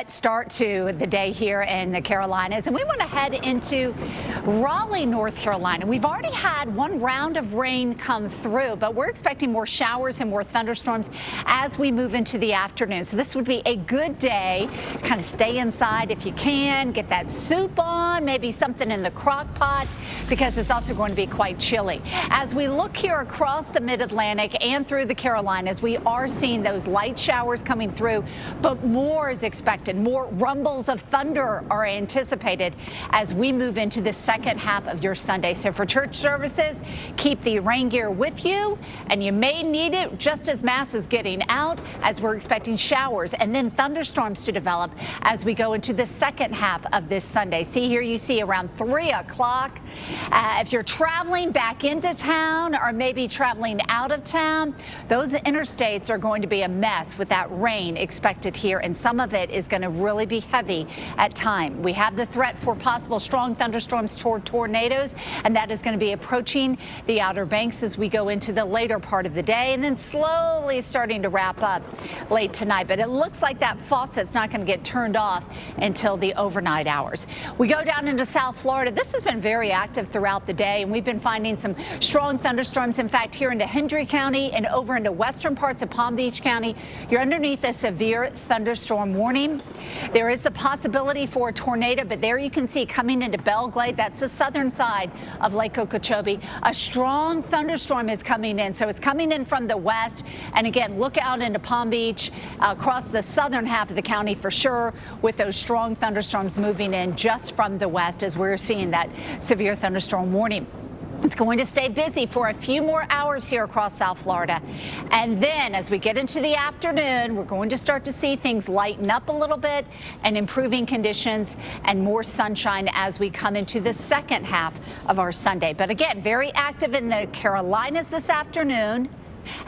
Start to the day here in the Carolinas, and we want to head into Raleigh, North Carolina. We've already had one round of rain come through, but we're expecting more showers and more thunderstorms as we move into the afternoon. So this would be a good day. Kind of stay inside if you can, get that soup on, maybe something in the crock pot, because it's also going to be quite chilly. As we look here across the mid-Atlantic and through the Carolinas, we are seeing those light showers coming through, but more is expected. More rumbles of thunder are anticipated as we move into the second half of your Sunday. So for church services, keep the rain gear with you, and you may need it just as mass is getting out, as we're expecting showers and then thunderstorms to develop as we go into the second half of this Sunday. See here, you see around 3 o'clock. If you're traveling back into town or maybe traveling out of town, those interstates are going to be a mess with that rain expected here, and some of it is going to really be heavy at time. We have the threat for possible strong thunderstorms toward tornadoes, and that is going to be approaching the Outer Banks as we go into the later part of the day, and then slowly starting to wrap up late tonight. But it looks like that faucet's not going to get turned off until the overnight hours. We go down into South Florida. This has been very active throughout the day, and we've been finding some strong thunderstorms. In fact, here into Hendry County and over into western parts of Palm Beach County, you're underneath a severe thunderstorm warning. There is the possibility for a tornado, but there you can see coming into Belglade, that's the southern side of Lake Okeechobee, a strong thunderstorm is coming in. So it's coming in from the west. And again, look out into Palm Beach, across the southern half of the county for sure, with those strong thunderstorms moving in just from the west as we're seeing that severe thunderstorm warning. It's going to stay busy for a few more hours here across South Florida. And then as we get into the afternoon, we're going to start to see things lighten up a little bit and improving conditions and more sunshine as we come into the second half of our Sunday. But again, very active in the Carolinas this afternoon.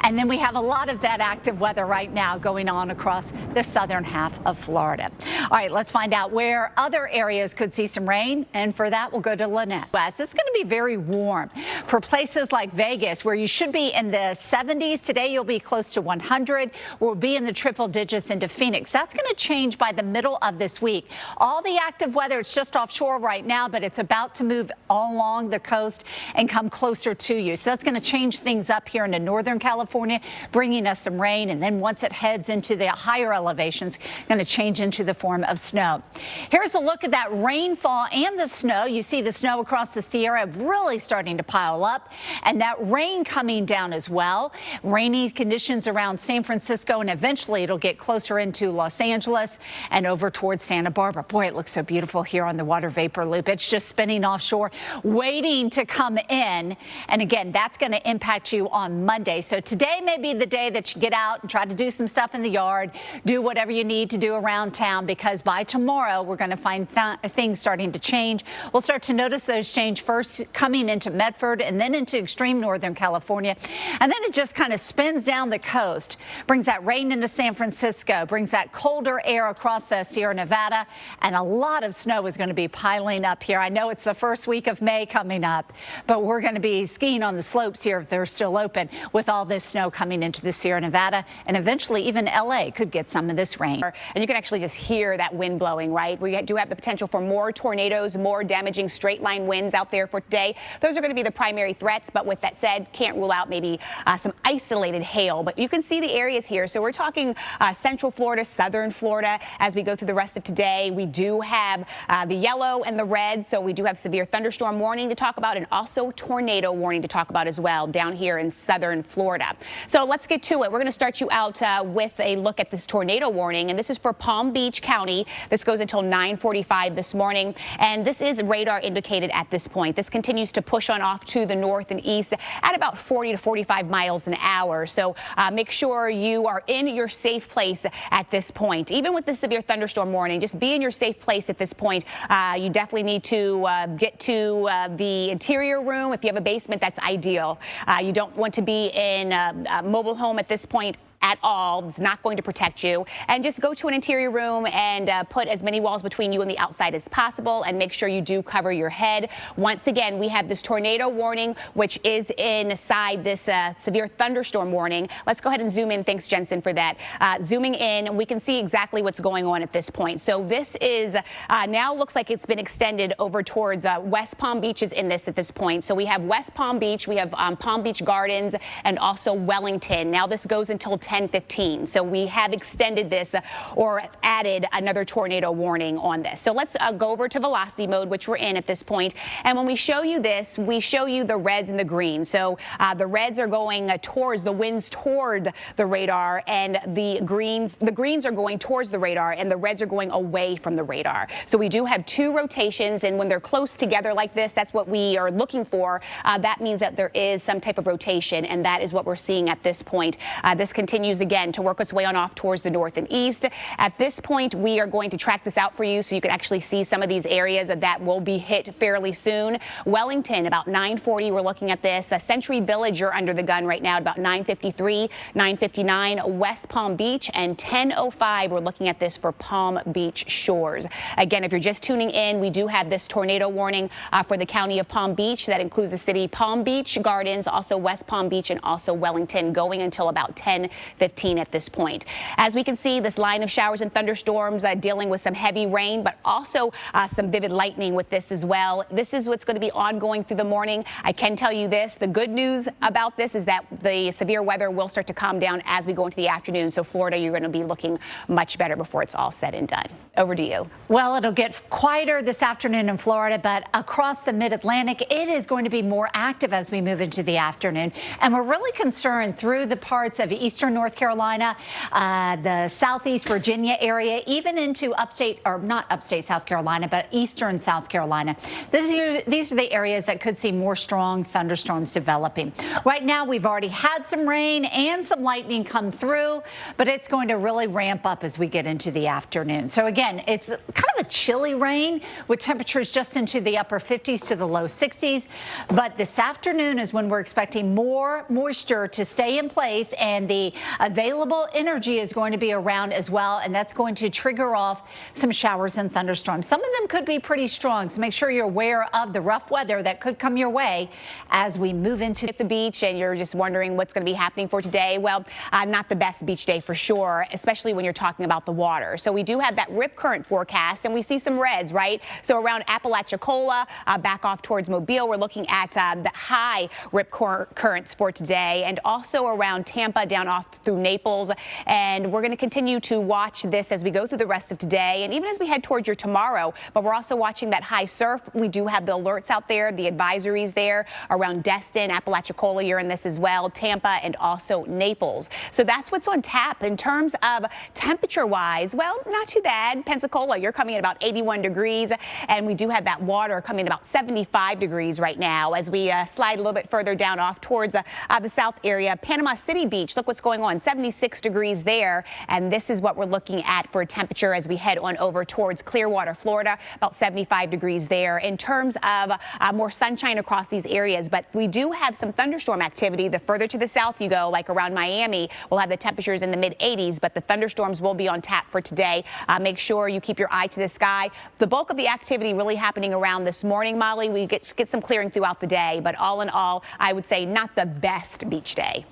And then we have a lot of that active weather right now going on across the southern half of Florida. All right, let's find out where other areas could see some rain. And for that, we'll go to Lynette. It's going to be very warm for places like Vegas, where you should be in the 70s. Today, you'll be close to 100. We'll be in the triple digits into Phoenix. That's going to change by the middle of this week. All the active weather, it's just offshore right now, but it's about to move all along the coast and come closer to you. So that's going to change things up here into Northern California, bringing us some rain, and then once it heads into the higher elevations, going to change into the form of snow. Here's a look at that rainfall and the snow. You see the snow across the Sierra really starting to pile up, and that rain coming down as well. Rainy conditions around San Francisco, and eventually it'll get closer into Los Angeles and over towards Santa Barbara. Boy, it looks so beautiful here on the water vapor loop. It's just spinning offshore, waiting to come in. And again, that's going to impact you on Monday. So today may be the day that you get out and try to do some stuff in the yard, do whatever you need to do around town, because by tomorrow we're going to find things starting to change. We'll start to notice those change first coming into Medford and then into extreme Northern California. And then it just kind of spins down the coast, brings that rain into San Francisco, brings that colder air across the Sierra Nevada, and a lot of snow is going to be piling up here. I know it's the first week of May coming up, but we're going to be skiing on the slopes here if they're still open with all this snow coming into the Sierra Nevada, and eventually even LA could get some of this rain. And you can actually just hear that wind blowing, right? We do have the potential for more tornadoes, more damaging straight line winds out there for today. Those are going to be the primary threats, but with that said, can't rule out maybe some isolated hail. But you can see the areas here. So we're talking central Florida, southern Florida. As we go through the rest of today, we do have the yellow and the red. So we do have severe thunderstorm warning to talk about, and also tornado warning to talk about as well down here in southern Florida. So let's get to it. We're going to start you out with a look at this tornado warning, and this is for Palm Beach County. This goes until 9:45 this morning, and this is radar indicated at this point. This continues to push on off to the north and east at about 40 to 45 miles an hour. So make sure you are in your safe place at this point. Even with the severe thunderstorm warning, just be in your safe place at this point. You definitely need to get to the interior room. If you have a basement, that's ideal. You don't want to be in a mobile home at this point. at all. It's not going to protect you. And just go to an interior room and put as many walls between you and the outside as possible, and make sure you do cover your head. Once again, we have this tornado warning, which is inside this severe thunderstorm warning. Let's go ahead and zoom in. Thanks, Jensen, for that. Zooming in, we can see exactly what's going on at this point. So this is now looks like it's been extended over towards West Palm Beach is in this at this point. So we have West Palm Beach, we have Palm Beach Gardens, and also Wellington. Now this goes until 10:15. So we have extended this or added another tornado warning on this. So let's go over to velocity mode, which we're in at this point. And when we show you this, we show you the reds and the greens. So the reds are going towards the winds toward the radar, and the greens are going towards the radar, and the reds are going away from the radar. So we do have two rotations, and when they're close together like this, that's what we are looking for. That means that there is some type of rotation, and that is what we're seeing at this point. This continues again to work its way on off towards the north and east. At this point, we are going to track this out for you so you can actually see some of these areas that will be hit fairly soon. Wellington, about 9:40, we're looking at this. Century Village, you're under the gun right now at about 9:53, 9:59. West Palm Beach, and 10:05, we're looking at this for Palm Beach Shores. Again, if you're just tuning in, we do have this tornado warning for the county of Palm Beach. That includes the city Palm Beach Gardens, also West Palm Beach, and also Wellington, going until about 10:15 at this point. As we can see, this line of showers and thunderstorms dealing with some heavy rain, but also some vivid lightning with this as well. This is what's going to be ongoing through the morning. I can tell you this, the good news about this is that the severe weather will start to calm down as we go into the afternoon. So Florida, you're going to be looking much better before it's all said and done. Over to you. Well, it'll get quieter this afternoon in Florida, but across the mid-Atlantic, it is going to be more active as we move into the afternoon. And we're really concerned through the parts of eastern North Carolina, the southeast Virginia area, even into upstate, or not upstate South Carolina, but eastern South Carolina. These are the areas that could see more strong thunderstorms developing. Right now, we've already had some rain and some lightning come through, but it's going to really ramp up as we get into the afternoon. So again, it's kind of a chilly rain with temperatures just into the upper 50s to the low 60s. But this afternoon is when we're expecting more moisture to stay in place, and the available energy is going to be around as well. And that's going to trigger off some showers and thunderstorms. Some of them could be pretty strong, so make sure you're aware of the rough weather that could come your way as we move into the beach and you're just wondering what's going to be happening for today. Well, not the best beach day for sure, especially when you're talking about the water. So we do have that rip current forecast, and we see some reds, right? So around Apalachicola, back off towards Mobile, we're looking at the high rip currents for today, and also around Tampa down off through Naples. And we're going to continue to watch this as we go through the rest of today, and even as we head towards your tomorrow. But we're also watching that high surf. We do have the alerts out there, the advisories there around Destin, Apalachicola, you're in this as well, Tampa, and also Naples. So that's what's on tap in terms of temperature-wise. Well, not too bad. Pensacola, you're coming at about 81 degrees, and we do have that water coming at about 75 degrees right now. As we slide a little bit further down off towards the south area, Panama City Beach, look what's going on, 76 degrees there, and this is what we're looking at for a temperature as we head on over towards Clearwater, Florida, about 75 degrees there. In terms of more sunshine across these areas, but we do have some thunderstorm activity. The further to the south you go, like around Miami, we'll have the temperatures in the mid-80s, but the thunderstorms will be on tap for today. Make sure you keep your eye to the sky. The bulk of the activity really happening around this morning, Molly. We get some clearing throughout the day, but all in all, I would say not the best beach day.